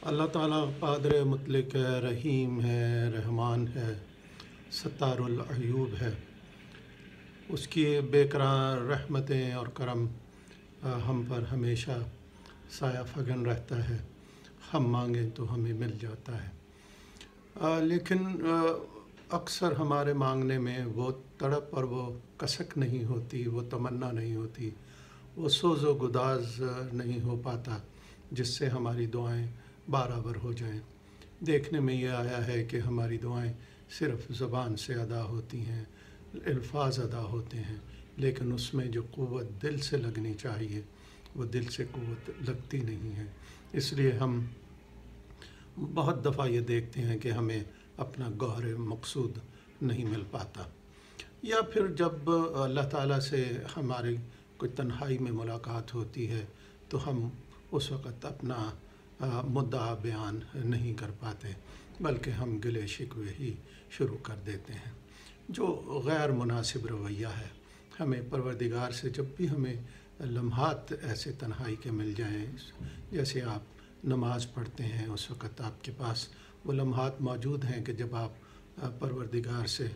اللہ تعالیٰ قادر مطلق ہے، رحیم ہے، رحمان ہے، ستار العیوب ہے۔ اس کی بے قرار رحمتیں اور کرم ہم پر ہمیشہ سایہ فگن رہتا ہے۔ ہم مانگیں تو ہمیں مل جاتا ہے، لیکن اکثر ہمارے مانگنے میں وہ تڑپ اور وہ کسک نہیں ہوتی، وہ تمنا نہیں ہوتی، وہ سوز و گداز نہیں ہو پاتا جس سے ہماری دعائیں برابر ہو جائیں۔ دیکھنے میں یہ آیا ہے کہ ہماری دعائیں صرف زبان سے ادا ہوتی ہیں، الفاظ ادا ہوتے ہیں، لیکن اس میں جو قوت دل سے لگنی چاہیے وہ دل سے قوت لگتی نہیں ہے۔ اس لیے ہم بہت دفعہ یہ دیکھتے ہیں کہ ہمیں اپنا گوہر مقصود نہیں مل پاتا، یا پھر جب اللہ تعالیٰ سے ہماری کوئی تنہائی میں ملاقات ہوتی ہے تو ہم اس وقت اپنا مدعا بیان نہیں کر پاتے، بلکہ ہم گلے شکوے ہی شروع کر دیتے ہیں، جو غیر مناسب رویہ ہے۔ ہمیں پروردگار سے جب بھی ہمیں لمحات ایسے تنہائی کے مل جائیں، جیسے آپ نماز پڑھتے ہیں، اس وقت آپ کے پاس وہ لمحات موجود ہیں کہ جب آپ پروردگار سے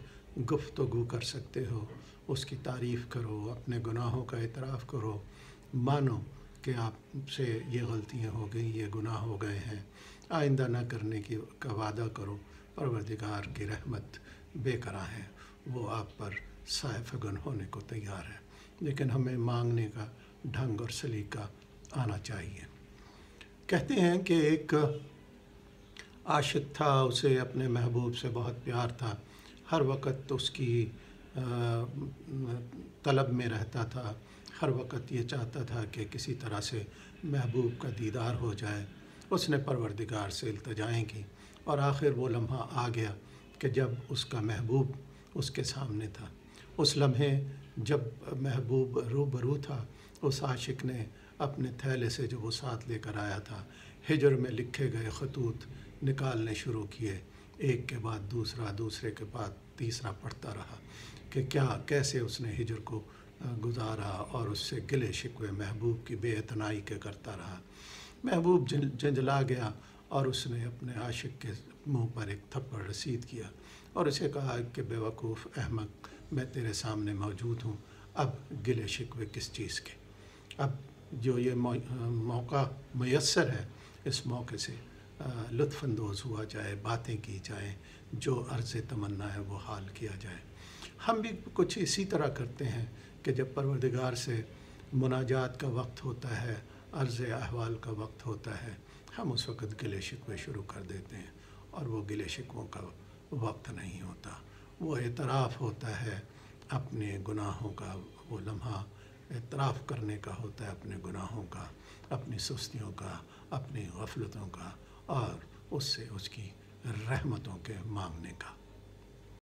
گفتگو کر سکتے ہو، اس کی تعریف کرو، اپنے گناہوں کا اعتراف کرو، مانو کہ آپ سے یہ غلطیاں ہو گئیں، یہ گناہ ہو گئے ہیں، آئندہ نہ کرنے کا وعدہ کرو۔ پروردگار کی رحمت بے کرا ہے، وہ آپ پر سایہ فگن ہونے کو تیار ہے، لیکن ہمیں مانگنے کا ڈھنگ اور سلیقہ آنا چاہیے۔ کہتے ہیں کہ ایک عاشق تھا، اسے اپنے محبوب سے بہت پیار تھا، ہر وقت اس کی طلب میں رہتا تھا، ہر وقت یہ چاہتا تھا کہ کسی طرح سے محبوب کا دیدار ہو جائے۔ اس نے پروردگار سے التجائیں کی اور آخر وہ لمحہ آ گیا کہ جب اس کا محبوب اس کے سامنے تھا۔ اس لمحے جب محبوب روبرو تھا، اس عاشق نے اپنے تھیلے سے جو وہ ساتھ لے کر آیا تھا، ہجر میں لکھے گئے خطوط نکالنے شروع کیے، ایک کے بعد دوسرا، دوسرے کے بعد تیسرا پڑھتا رہا کہ کیسے اس نے ہجر کو گزارا اور اس سے گلے شکوے محبوب کی بے اعتنائی کے کرتا رہا۔ محبوب جنجلا گیا اور اس نے اپنے عاشق کے منہ پر ایک تھپڑ رسید کیا اور اسے کہا کہ بے وقوف احمق، میں تیرے سامنے موجود ہوں، اب گلے شکوے کس چیز کے؟ اب جو یہ موقع میسر ہے، اس موقع سے لطف اندوز ہوا جائے، باتیں کی جائیں، جو عرض تمنا ہے وہ حال کیا جائے۔ ہم بھی کچھ اسی طرح کرتے ہیں کہ جب پروردگار سے مناجات کا وقت ہوتا ہے، عرض احوال کا وقت ہوتا ہے، ہم اس وقت گلے شکوے شروع کر دیتے ہیں، اور وہ گلے شکووں کا وقت نہیں ہوتا، وہ اعتراف ہوتا ہے اپنے گناہوں کا، وہ لمحہ اعتراف کرنے کا ہوتا ہے اپنے گناہوں کا، اپنی سستیوں کا، اپنی غفلتوں کا، اور اس سے اس کی رحمتوں کے مانگنے کا۔